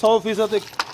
100%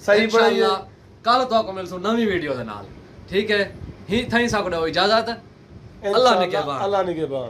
ਸਹੀ ਬਣਾਈਏ ਕੱਲ ਤੋਂ ਮਿਲ ਸੋ ਨਵੀਂ ਵੀਡੀਓ ਦੇ ਨਾਲ ਠੀਕ ਹੈ ਹੀ ਥੈਂਕ ਸਕਦਾ ਇਜਾਜ਼ਤ ਅੱਲਾ ਨਿਗਹਿਬਾਨ ਅੱਲਾ ਨਿਗਹਿਬਾਨ